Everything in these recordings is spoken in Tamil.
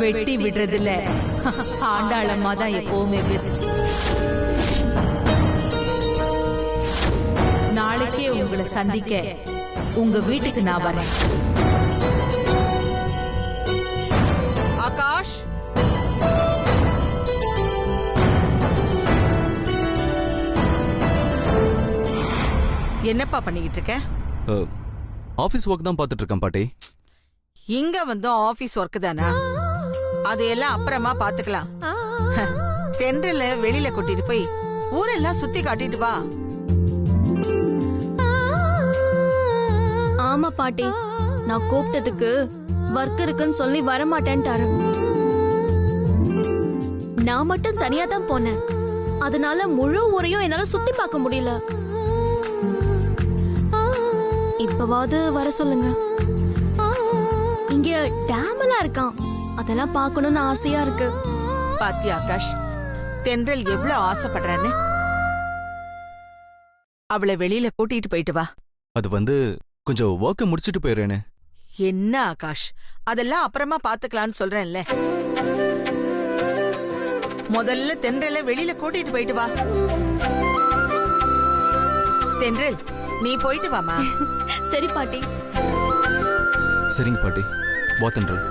வெட்டி விடுறதுல ஆண்டாளம்மா தான் எப்பவுமே பெஸ்ட். நாளைக்கே உங்களை சந்திக்க உங்க வீட்டுக்கு நான் வரேன். ஆகாஷ், என்னப்பா பண்ணிக்கிட்டு இருக்க? ஆபீஸ் ஒர்க் தான் பார்த்துட்டு இருக்கேன் பாட்டி. இங்க வந்து ஆபீஸ் ஒர்க் தானா? அதையெல்லாம் அப்புறமா பாத்துக்கலாம். தென்றல வெளியில கூட்டிட்டு போய் ஊரெல்லாம் சுத்தி காட்டிட்டு வா. ஆமா பாட்டி, நான் கூப்பிட்டதுக்கு ஒர்க் இருக்குன்னு சொல்லி வரமாட்டேன்ட்டாரு. நான் மட்டும் தனியா தான் போனேன். அதனால முழு ஊரையும் என்னால சுத்தி பார்க்க முடியல. இப்பவாவது வர சொல்லுங்க. இங்க டேம் எல்லாம் இருக்கான், அதெல்லாம் பார்க்கணும்னு ஆசையா இருக்கு. பாத்தி ஆகாஷ், தென்றல் எவ்வளவு ஆசைப்படுறான்னு. அவளை வெளியில கூட்டிட்டு போயிட்டு வா. அது வந்து கொஞ்சம் ஒர்க்க முடிச்சிட்டு போயிடுறேன்னு. என்ன ஆகாஷ், அதெல்லாம் அப்புறமா பாத்துக்கலாம்னு சொல்றேன்ல. முதல்ல தென்றல வெளியில கூட்டிட்டு போயிட்டு வா. தென்றல், நீ போயிட்டு வாமா. சரி பாட்டி. சரிங்க பாட்டி, வா தென்றல்.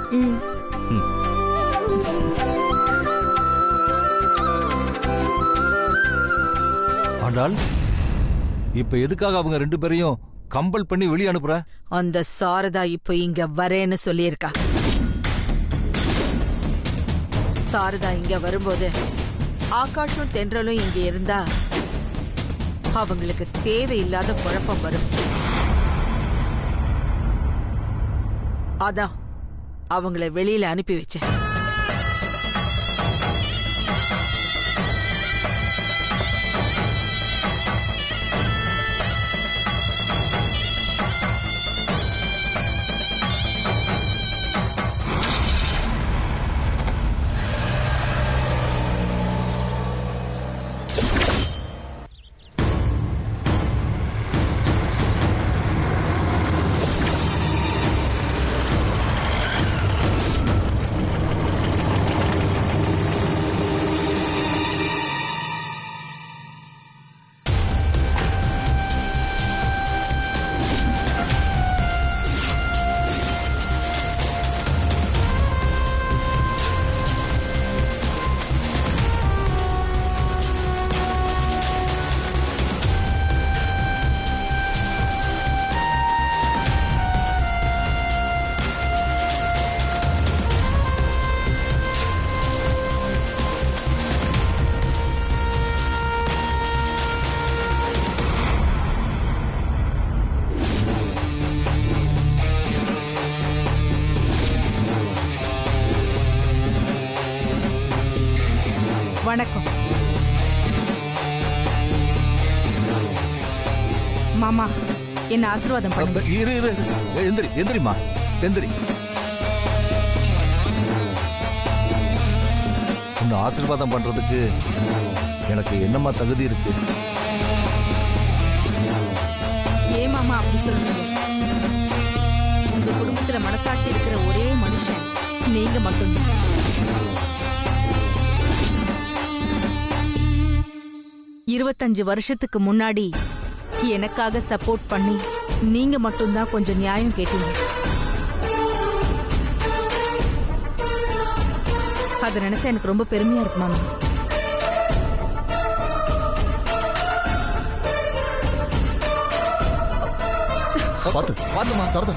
ஆண்டாள், இப்ப எதுக்காக அவங்க ரெண்டு பேரையும் கம்பல் பண்ணி வெளியே அனுப்புற? அந்த சாரதா இப்ப இங்க வரேன்னு சொல்லியிருக்கா. சாரதா இங்க வரும்போது ஆகாஷும் தென்றலும் இங்க இருந்தா அவங்களுக்கு தேவையில்லாத குழப்பம் வரும். அதான் அவங்கள வெளியில அனுப்பி வச்சேன். வணக்கம் மாமா, என்ன ஆசீர்வாதம் பண்ணுங்க. இரு இரு, எந்திரி எந்திரிமா, எந்திரி. உன்னை ஆசீர்வாதம் பண்றதுக்கு எனக்கு என்னமா தகுதி இருக்கு? ஏன் மாமா அப்படி சொல்றீங்க? உங்க குடும்பத்துல மனசாட்சி இருக்கிற ஒரே மனுஷன் நீங்க மட்டும்தான். 25 வருஷத்துக்கு முன்னாடி எனக்காக சப்போர்ட் பண்ணி நீங்க மட்டும்தான் கொஞ்சம் நியாயம் கேட்டீங்க. அதை நினைச்சா எனக்கு ரொம்ப பெருமையா இருக்கு மாமா. பாத்துமா சரதா.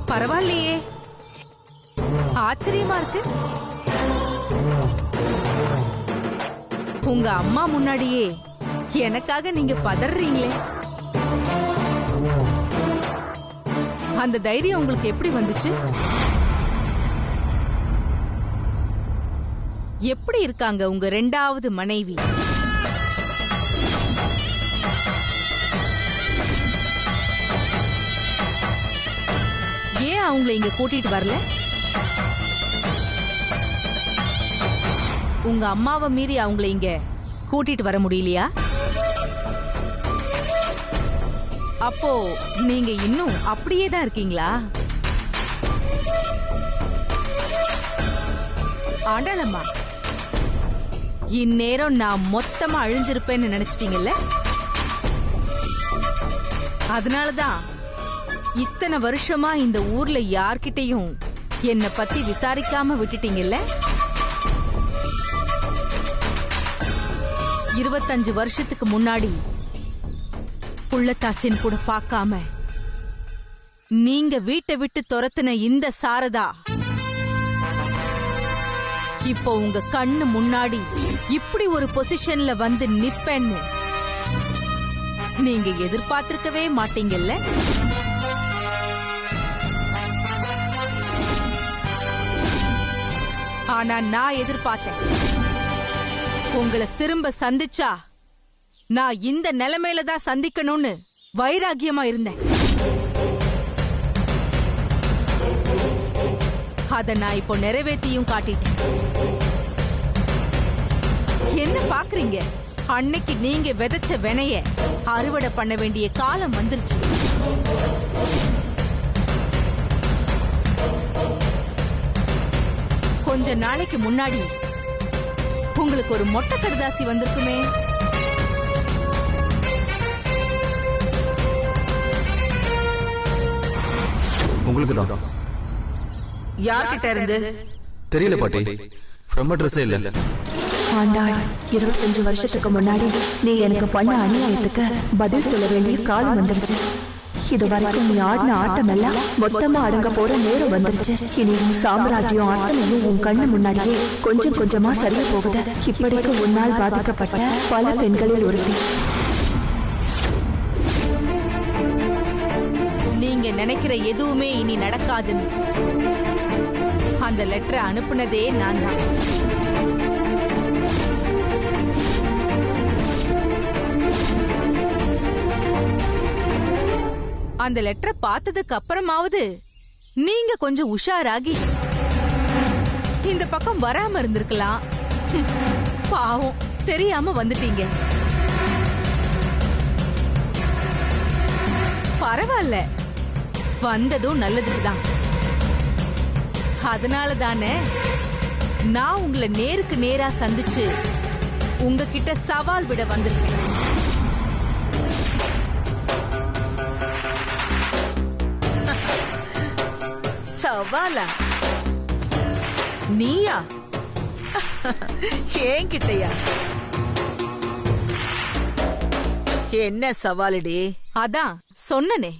பரவாயில்லையே, ஆச்சரியமா இருக்கு. உங்க அம்மா முன்னாடியே எனக்காக நீங்க பதறீங்களே. அந்த தைரியம் உங்களுக்கு எப்படி வந்துச்சு? எப்படி இருக்காங்க உங்க இரண்டாவது மனைவி? ஏன் அவங்களை இங்க கூட்டிட்டு வரல? உங்க அம்மாவை மீறி அவங்கள இங்க கூட்டிட்டு வர முடியலையா? அப்போ நீங்க இன்னும் அப்படியே தான் இருக்கீங்களா? ஆண்டாளம்மா, இந்நேரம் நான் மொத்தமா அழிஞ்சிருப்பேன்னு நினைச்சிட்டீங்கல்ல? அதனாலதான் இத்தனை வருஷமா இந்த ஊர்ல யார்கிட்டயும் என்னை பத்தி விசாரிக்காம விட்டுட்டீங்கல்ல? 25 வருஷத்துக்கு முன்னாடி புள்ளத்தாச்சின் கூட பார்க்காம நீங்க வீட்டை விட்டு துரத்துன இந்த சாரதா இப்போ உங்க கண்ணு முன்னாடி இப்படி ஒரு பொசிஷன்ல வந்து நிப்பேன்னு நீங்க எதிர்பார்த்திருக்கவே மாட்டீங்கல்ல? ஆனா நான் எதிர்பார்த்தேன். உங்களை திரும்ப சந்திச்சா நான் இந்த நிலைமையில தான் சந்திக்கணும்னு வைராகியமா இருந்தேன். அத நான் இப்போ நிறைவேற்றியும் காட்டிட்டேன். என்ன பாக்குறீங்க? அன்னைக்கு நீங்க விதைச்ச வினைய அறுவடை பண்ண வேண்டிய காலம் வந்துருச்சு. கொஞ்ச நாளைக்கு முன்னாடி உங்களுக்கு ஒரு மொட்டை கடுதாசி வந்திருக்குமே. உங்களுக்கு தான். யார்கிட்ட இருந்து? தெரியல பாட்டி. ஃப்ரம் அட்ரஸே இல்ல. ஆண்டாள், 25 வருஷத்துக்கு முன்னாடி நீ எனக்கு பண்ண அநியாயத்துக்கு பதில் சொல்ல வேண்டிய காலம் வந்துருச்சு. இது வரைக்கும் நீ ஆடின ஆட்டம் எல்லாம் மொத்தமா அடங்க போற நேரம் வந்துருச்சு. இனி உன் சாம்ராஜ்யம் அத்தனையும் உன் கண்ணு முன்னாடியே கொஞ்சம் கொஞ்சமா சரியா போகுது. இப்படிக்கு உன்னால் பாதிக்கப்பட்ட பல பெண்களில் ஒருத்தி. நீங்க நினைக்கிற எதுவுமே இனி நடக்காதுன்னு அந்த லெட்டரை அனுப்புனதே நான் தான். அந்த லெட்டரை பார்த்ததுக்கு அப்புறமாவது நீங்க கொஞ்சம் உஷாராகி இந்த பக்கம் வராம இருந்திருக்கலாம். பாவம், தெரியாம வந்துட்டீங்க. பரவாயில்ல, வந்ததும் நல்லதுக்குதான். அதனால தானே நான் உங்களை நேருக்கு நேரா சந்திச்சு உங்ககிட்ட சவால் விட வந்திருக்கேன். சவாலா? நீயா? ஏன்கிட்டயா? என்ன சவாலுடி? அதான் சொன்னனே,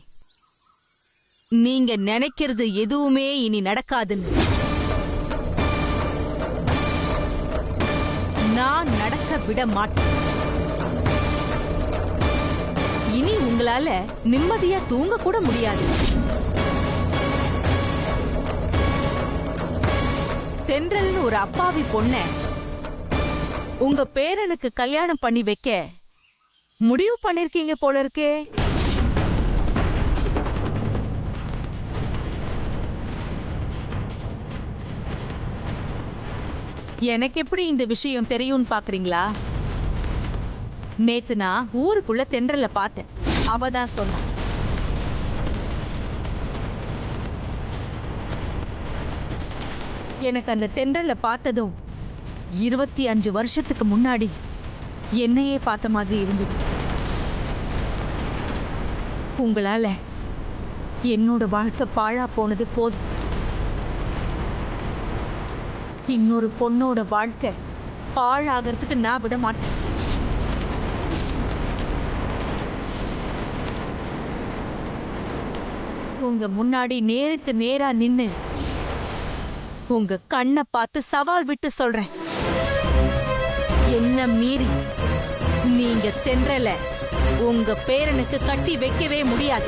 நீங்க நினைக்கிறது எதுவுமே இனி நடக்காதுன்னு. நான் நடக்க விட மாட்டேன். இனி உங்களால நிம்மதியா தூங்க கூட முடியாது. தென்றல்னு ஒரு அப்பாவி பொண்ண உங்க பேரனுக்கு கல்யாணம் பண்ணி வைக்க முடிவு பண்ணிருக்கீங்க போல இருக்கே. எனக்கு எப்படி இந்த விஷயம் தெரியும்னு பாக்குறீங்களா? நேத்து நான் ஊருக்குள்ள தென்றல பார்த்தேன். அவதான் சொன்ன. எனக்கு அந்த தென்றல பார்த்ததும் 25 வருஷத்துக்கு முன்னாடி என்னையே பார்த்த மாதிரி இருந்தது. உங்களால என்னோட வாழ்க்கை பாழா போனது போதும். இன்னொரு பொண்ணோட வாழ்க்கை பாழாகிறதுக்கு நான் விட மாட்டேன். உங்க முன்னாடி நேருக்கு நேரா நின்னு உங்க கண்ணை பார்த்து சவால் விட்டு சொல்றேன். என்ன மீறி நீங்க தென்றல உங்க பேரனுக்கு கட்டி வைக்கவே முடியாது.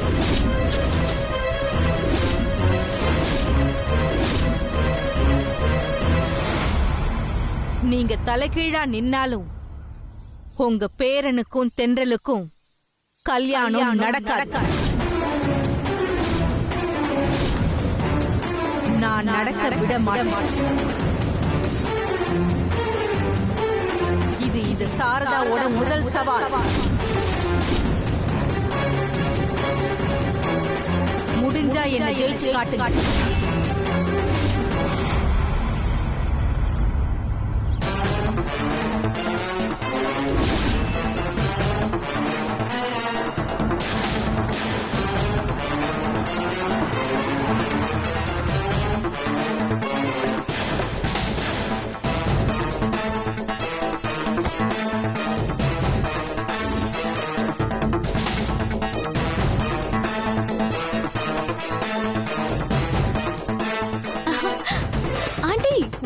நீங்க தலைகீழா நின்னாலும் உங்க பேரனுக்கும் தென்றலுக்கும் கல்யாணம் நடக்காது. நான் நடக்க விட மாட்டேன். இது சாரதாவோட முதல் சவால். முடிஞ்சா என்ன ஜெயிச்சு காட்டுங்க.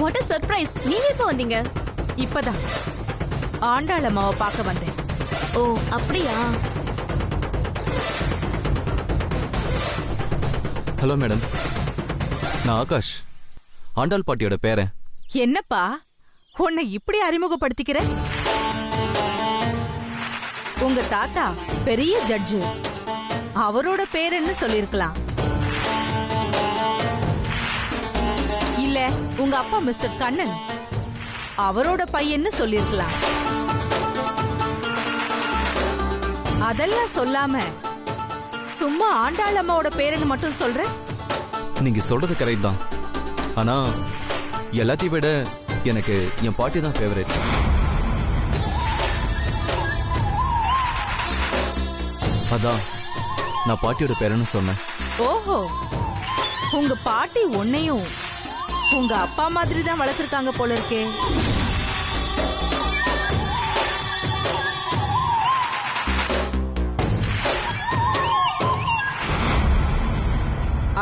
What a surprise. நீங்க எப்ப வந்தீங்க? இப்பதான் ஆண்டாள் அம்மாவை பார்க்க வந்தேன். ஓ அப்படியா? ஹலோ மேடம், நான் ஆகாஷ், ஆண்டாள் பாட்டியோட பேரன். என்னப்பா உன்னை இப்படி அறிமுகப்படுத்திக்கிற? உங்க தாத்தா பெரிய ஜட்ஜு, அவரோட பேருன்னு சொல்லிருக்கலாம். இல்ல உங்க அப்பா மிஸ்டர் கண்ணன், அவரோட பையன்னு சொல்லிருக்கலாம். அதெல்லாம் சொல்லாம சும்மா ஆண்டாள் அம்மாவோட பேருன்னு மட்டும் சொல்ற. நீங்க சொல்றது கரெக்ட் தான், ஆனா எல்லாத்தையும் விட எனக்கு என் பாட்டி தான் ஃபேவரட். அதான் நான் பாட்டியோட பேரன்னு சொன்னேன். ஓஹோ, உங்க பாட்டி உன்னையும் உங்க அப்பா மாதிரி தான் வளர்த்திருக்காங்க போல இருக்கே.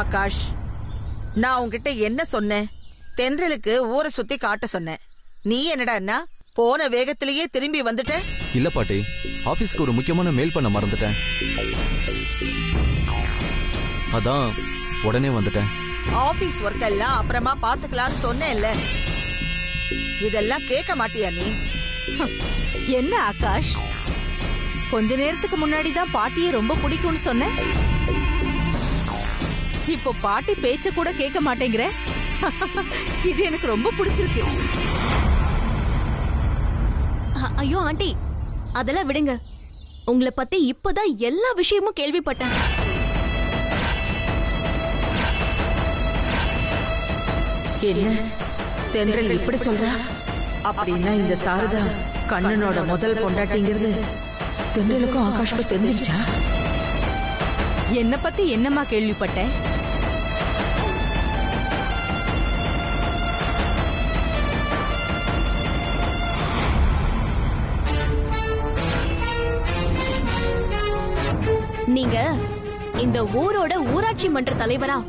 ஆகாஷ், நான் உன்கிட்ட என்ன சொன்னேன்? தென்றலுக்கு ஊரை சுத்தி காட்ட சொன்னேன். நீ என்னடா போன வேகத்திலேயே திரும்பி வந்துட்ட? இல்ல பாட்டி, ஆபீஸ்க்கு ஒரு முக்கியமான மெயில் பண்ண மறந்துட்டேன், அதான் உடனே வந்துட்டேன். ஆபீஸ் ஒர்க் எல்லாம் அப்புறமா பாத்துக்கலாம்னு சொன்னேன்ல, இதெல்லாம் கேட்க மாட்டியா நீ? என்ன ஆகாஷ், கொஞ்ச நேரத்துக்கு முன்னாடி தான் பாட்டியை ரொம்ப பிடிக்கும்னு சொன்ன, இப்போ பாட்டி பேச்ச கூட கேட்க மாட்டேங்கிற. இது எனக்கு ரொம்ப பிடிச்சிருக்கு. ஐயோ ஆண்டி, அதெல்லாம் விடுங்க. உங்களை பத்தி இப்பதான் எல்லா விஷயமும் கேள்விப்பட்டேன். என்ன தென்றல் இப்படி சொல்றா? அப்படின்னா இந்த சாரதா கண்ணனோட முதல் பொண்டாட்டிங்கிறது தென்றலுக்கும் ஆகாஷ்க்கும் தெரிஞ்சிருச்சா? என்ன பத்தி என்னமா கேள்விப்பட்ட? நீங்க இந்த ஊரோட ஊராட்சி மன்ற தலைவரா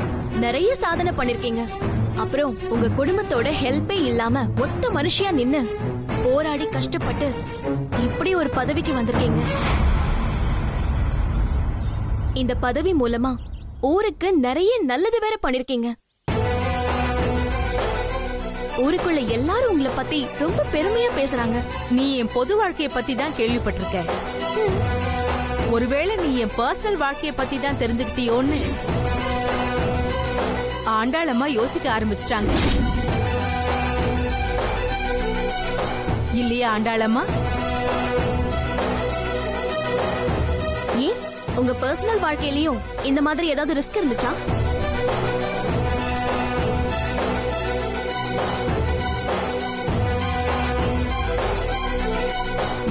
நிறைய சாதனை பண்ணிருக்கீங்க. அப்புறம் உங்க குடும்பத்தோட ஹெல்ப்பே இல்லாம ஒத்த மனுஷியா நின்னு போராடி கஷ்டப்பட்டு இப்படி ஒரு பதவிக்கு வந்திருக்கீங்க. இந்த பதவி மூலமா ஊருக்கு நிறைய நல்லது வேற பண்ணிருக்கீங்க. ஊருக்குள்ள எல்லாரும் உங்களை பத்தி ரொம்ப பெருமையா பேசுறாங்க. நீ என் பொது வாழ்க்கைய பத்தி தான் கேள்விப்பட்டிருக்க. ஒருவேளை நீ என் பர்சனல் வாழ்க்கைய பத்தி தான் தெரிஞ்சுக்கிட்டியோன்னு ஆண்டாளம்மா யோசிக்க ஆரம்பிச்சிட்டாங்க. இல்லையா ஆண்டாளம்மா? ஏன் உங்க பர்சனல் வாழ்க்கையிலயும் இந்த மாதிரி ஏதாவது ரிஸ்க் இருந்துச்சா?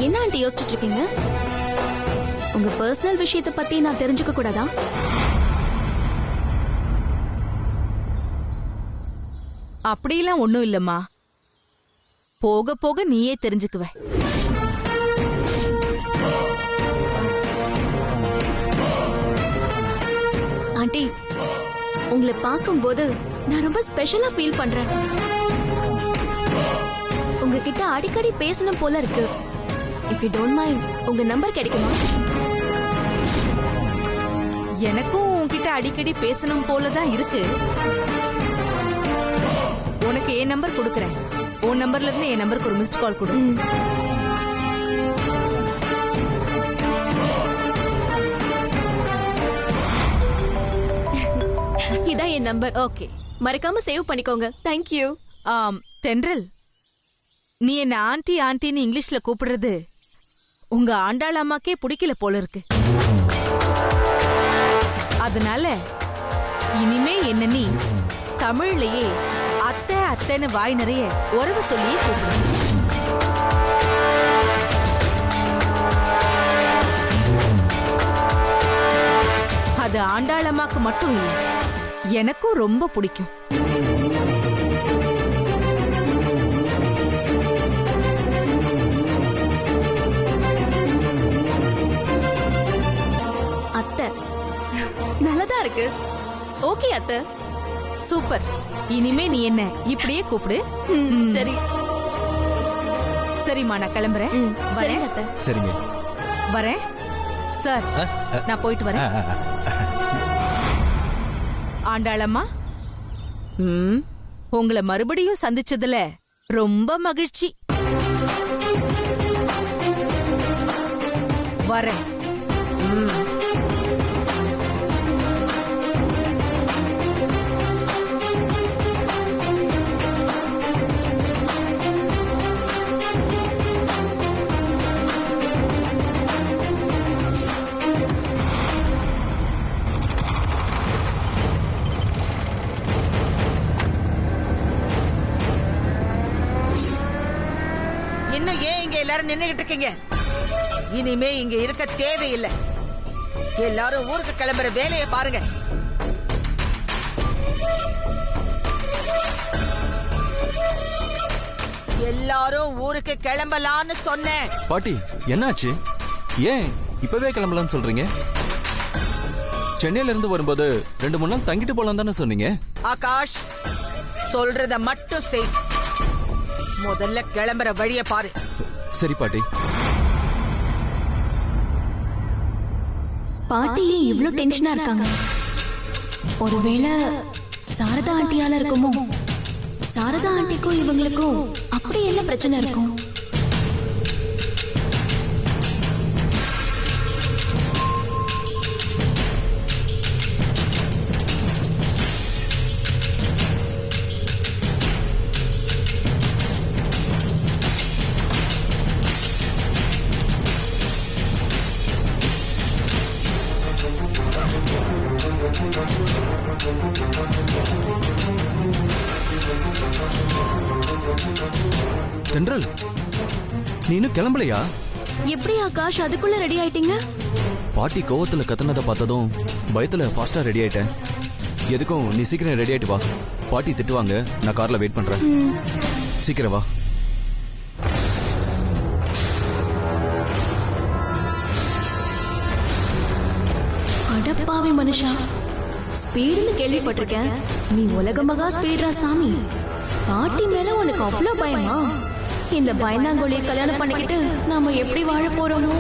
என்ன ஆண்டி யோசிச்சுட்டு இருக்கீங்க? உங்க பர்சனல் விஷயத்தை பத்தி நான் தெரிஞ்சுக்க கூடாதா? அப்படிலாம் ஒண்ணும் இல்லம்மா, போக போக நீயே தெரிஞ்சுக்குவ. ஆண்டி, உங்களை பார்க்கும்போது நான் ரொம்ப ஸ்பெஷலா ஃபீல் பண்றேன். உங்ககிட்ட அடிக்கடி பேசணும் போல இருக்கு. இஃப் யூ டோன்ட் மைண்ட், உங்க நம்பர் கிடைக்குமா? எனக்கும் உன்கிட்ட அடிக்கடி பேசணும் போலதான் இருக்கு. உனக்கு என் நம்பர் கொடுக்கறேன். உன் நம்பர்ல இருந்து என் நம்பருக்கு ஒரு மிஸ்ட் கால் கொடு. இதான் என் நம்பர். ஓகே, மறக்காம சேவ் பண்ணிக்கோங்க. Thank you. தென்றல், நீ என்ன ஆண்டி ஆண்டின்னு இங்கிலீஷ்ல கூப்பிடுறது உங்க ஆண்டாள் அம்மாக்கே பிடிக்கல போல இருக்கு. அதனால இனிமே என்ன நீ தமிழ்லயே அத்தை அத்தைன்னு வாய் நிறைய உறவு சொல்லியே கூப்பிடு. அது ஆண்டாள் அம்மாக்கு மட்டும் இல்லை, எனக்கும் ரொம்ப பிடிக்கும். அத்தை நல்லதா இருக்கு. ஓகே அத்தை. சூப்பர். இனிமே நீ என்ன இப்படியே கூப்பிடு. சரி சரிம்மா, நான் கிளம்புறேன். சரிங்க அத்தை. சரிங்க. வரேன் சார், நான் போயிட்டு வரேன். ஆண்டாளம்மா, உங்களை மறுபடியும் சந்திச்சதுல ரொம்ப மகிழ்ச்சி. வரேன். இன்னும் ஏன் இங்க எல்லாரும் நின்னுகிட்டு இருக்கீங்க? இனிமே இங்க இருக்க தேவையில்லை. எல்லாரும் ஊருக்கு கிளம்புற வேலையை பாருங்க. எல்லாரும் ஊருக்கு கிளம்பலான்னு சொன்னேன். பாட்டி என்னாச்சு? ஏன் இப்பவே கிளம்பலாம்னு சொல்றீங்க? சென்னையில இருந்து வரும்போது 2-3 நாள் தங்கிட்டு போலாம் தானே சொன்னீங்க? ஆகாஷ், சொல்றத மட்டும் செய். முதல்ல கிளம்புற வழிய பாரு. சரி பாட்டி. பாட்டி ஏன் இவ்ளோ டென்ஷனா இருக்காங்க? ஒருவேளை சாரதா ஆண்டியால இருக்குமோ? சாரதா ஆண்டிக்கும் இவங்களுக்கும் அப்படி என்ன பிரச்சனை இருக்கும்? தென்றல், நீ இன்னும் கிளம்பலையா? எப்படி ஆகாஷ் அதுக்குள்ள ரெடி ஆயிட்டீங்க? பாட்டி கோவத்துல கத்துனதை பார்த்ததும் பயத்துல ஃபாஸ்டா ரெடி ஆயிட்டேன். எதுக்கும் நீ சீக்கிரம் ரெடி ஆயிட்டு வா. பாட்டி திட்டுவாங்க, நான் கார்ல வெயிட் பண்றேன். சீக்கிரம் வா. அடப்பாவி மனுஷா, ஸ்பீடுன்னு கேள்விப்பட்டிருக்கேன். நீ உலக மகா ஸ்பீட்ரா சாமி. பாட்டி மேல உனக்கு அவ்வளவு பயமா? இந்த பயந்தாங்கோலியை கல்யாணம் பண்ணிக்கிட்டு நாம எப்படி வாழ போறோமோ?